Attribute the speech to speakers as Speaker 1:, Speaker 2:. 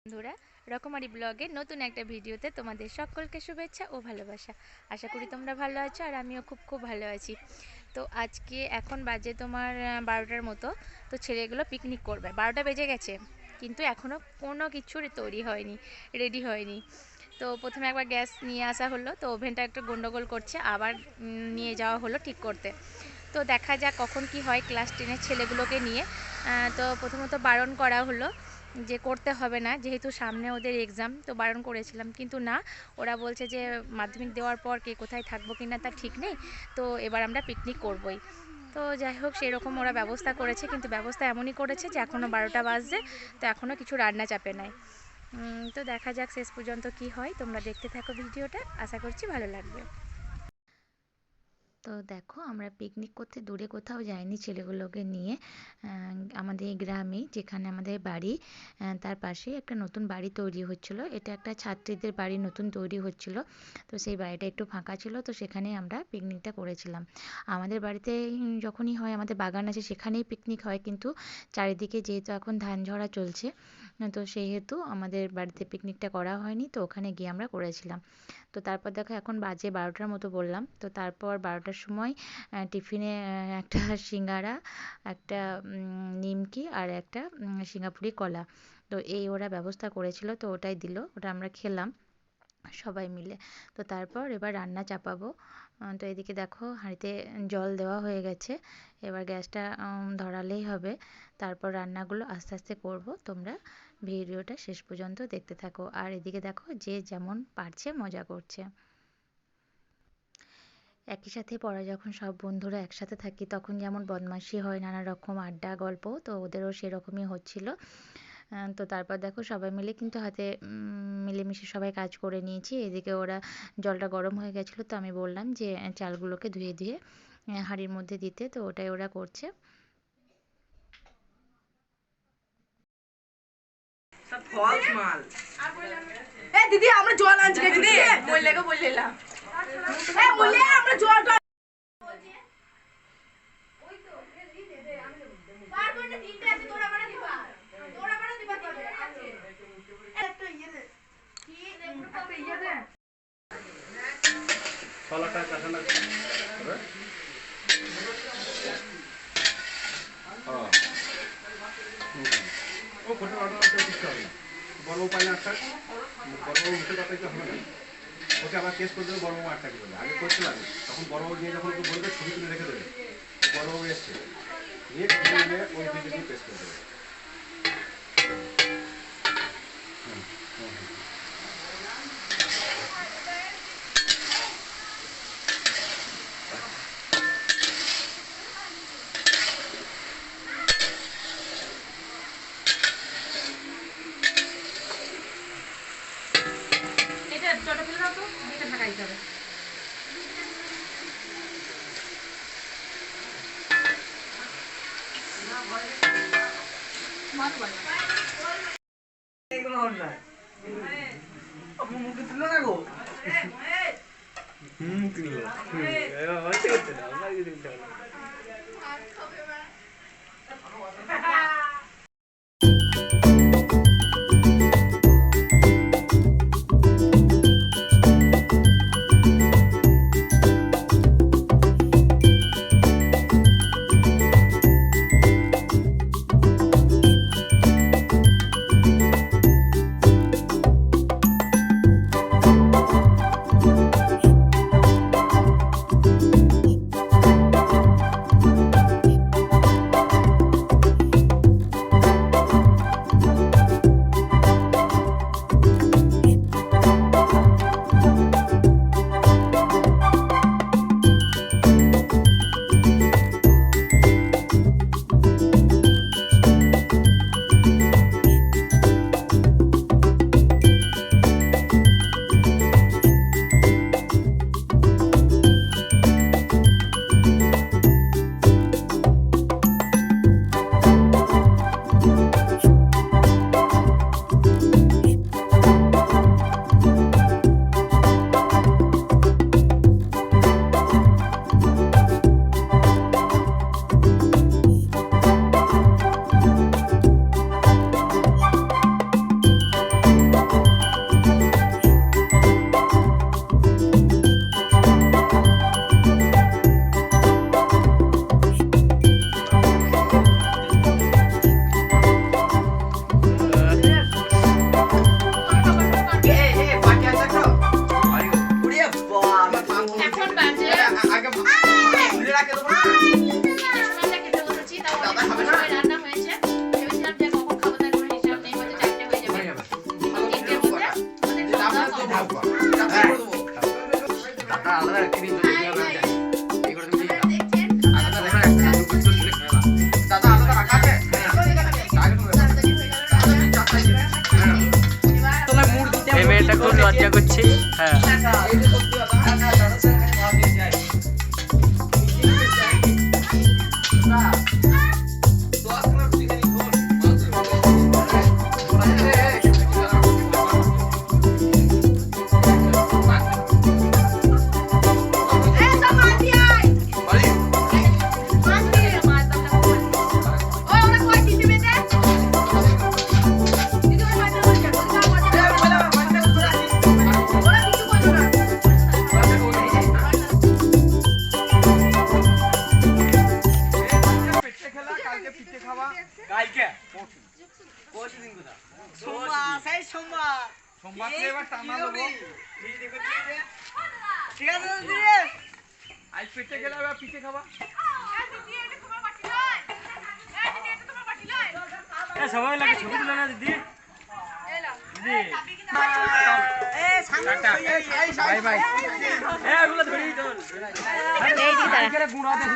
Speaker 1: বন্ধুরা, রকমারি ব্লগের নতুন একটা ভিডিওতে তোমাদের সকলকে শুভেচ্ছা ও ভালোবাসা। আশা করি তোমরা ভালো আছো আর আমিও খুব ভালো আছি। তো আজকে এখন বাজে তোমার 12টার মতো। তো ছেলেগুলো পিকনিক করবে, 12টা বেজে গেছে কিন্তু এখনও কোনো কিছুর তৈরি হয়নি, রেডি হয়নি। তো প্রথমে একবার গ্যাস নিয়ে আসা হলো, তো ওভেনটা একটু গন্ডগোল করছে, আবার নিয়ে যাওয়া হলো ঠিক করতে। তো দেখা যাক কখন কি হয় ক্লাস 10-এর ছেলেগুলোকে নিয়ে। তো প্রথমত বারণ করা হলো যে করতে হবে না, যেহেতু সামনে ওদের এক্সাম, তো বারণ করেছিলাম কিন্তু না, ওরা বলছে যে মাধ্যমিক দেওয়ার পর কে কোথায় থাকবো কিনা তার ঠিক নেই, তো এবার আমরা পিকনিক করবই। তো যাই হোক, সেরকম ওরা ব্যবস্থা করেছে, কিন্তু ব্যবস্থা এমনই করেছে যে এখনও 12টা বাজছে, তো এখনও কিছু রান্না চাপে নাই। তো দেখা যাক শেষ পর্যন্ত কি হয়। তোমরা দেখতে থাকো ভিডিওটা, আশা করছি ভালো লাগবে। তো দেখো, আমরা পিকনিক করতে দূরে কোথাও যাইনি ছেলেগুলোকে নিয়ে। আমাদের গ্রামেই, যেখানে আমাদের বাড়ি, তার পাশেই একটা নতুন বাড়ি তৈরি হচ্ছিল। এটা একটা ছাত্রীদের বাড়ি নতুন তৈরি হচ্ছিল। তো সেই বাড়িটা একটু ফাঁকা ছিল, তো সেখানেই আমরা পিকনিকটা করেছিলাম। আমাদের বাড়িতে যখনই হয়, আমাদের বাগান আছে সেখানেই পিকনিক হয়, কিন্তু চারিদিকে যেহেতু এখন ধান ঝরা চলছে, তো সেহেতু আমাদের বাড়িতে পিকনিকটা করা হয়নি, তো ওখানে গিয়ে আমরা করেছিলাম। তো তারপর দেখো, এখন বাজে 12টার মতো বললাম। তো তারপর 12টার সময় টিফিনে একটা সিঙ্গারা, একটা নিমকি আর একটা সিঙ্গাপুরি কলা, তো এই ওরা ব্যবস্থা করেছিল, তো ওটাই দিল, ওটা আমরা খেলাম সবাই মিলে। তো তারপর এবার রান্না চাপাবো। তো এদিকে দেখো, হাঁড়িতে জল দেওয়া হয়ে গেছে, এবার গ্যাসটা ধরালেই হবে। তারপর রান্নাগুলো আস্তে আস্তে করব, তোমরা ভিডিওটা শেষ পর্যন্ত দেখতে থাকো। আর এদিকে দেখো, যে যেমন পারছে মজা করছে। একই সাথে পড়া, যখন সব বন্ধুরা একসাথে থাকি তখন যেমন বদমাশি হয়, নানা রকম আড্ডা গল্প, তো ওদেরও সেরকমই হচ্ছিল। তো তারপর দেখো, সবাই মিলে কিন্তু হাতে মিলেমিশে সবাই কাজ করে নিয়েছি। এদিকে ওরা, জলটা গরম হয়ে গেছিলো, তো আমি বললাম যে চালগুলোকে ধুয়ে ধুয়ে হাঁড়ির মধ্যে দিতে, তো ওটাই ওরা করছে।
Speaker 2: সব ফলস মাল। এ দিদি, আমরা জল আনছি দিদি, মইলেকে বললেলাম। এ মইলে আমরা জল ওই তো দিদি দে, আমি দেব। পার করে তিনটে আছে, তোরা বড় দিবা, তোরা বড় দিবা কি আছে? একটা ইয়ে দে, কি একটা ইয়ে দে।
Speaker 3: কলাটা কাটা লাগবে হবে। হ্যাঁ, ও ফটো অর্ডার করতে হবে। বড় পাইলে একটা বড় উঠে পাঠাইতে হবে না, ওকে আবার কেস করে দেবে। বড় একটা কি বলে আগে করতে লাগে, তখন বড় নিয়ে যখন ওকে বলবে ছবি তুলে রেখে দেবে, বড় এসছে নিয়ে ওই দিকে দিয়ে পেস করে দেবে।
Speaker 2: এটা জলটা ফেলে দাও তো, এটা ঢাকা দিতে হবে। মাছ বাড়ি এগুলো হল না, আপু মুখে তুলো না গো।
Speaker 3: তুললো
Speaker 4: এবার হচ্ছে করতে না, আমরা কি দিতে হবে।
Speaker 5: আলাদা একটা বিন্দু দিয়ে আমরা যাই এই করে তুমি
Speaker 2: আপনারা দেখছেন
Speaker 5: আলাদা দেখা একটা দুটো তুলে খেলা দাদা আলাদা রাখা আছে
Speaker 4: এই মেয়েটা খুব লজ্জা করছে হ্যাঁ
Speaker 2: এই সব মাটি আয় মাটি ওই ওরা কই দিতে বেদে দিতে মাটি বলছে ওরা কিছু করবে না
Speaker 4: কালকে পরশু দিন কোথা সোমবার সেই সোমবার সোমবার থেকে এবার টানা দেবো ঠিক আছে দিদি আজ পিঠে খেলে আবার পিঠে খাবা সবাই লাগে ছবি তুলে না দিদি দিদি বাই বাই এগুলো ধরি চল
Speaker 1: এই যে তারা
Speaker 4: গুঁড়া দেখি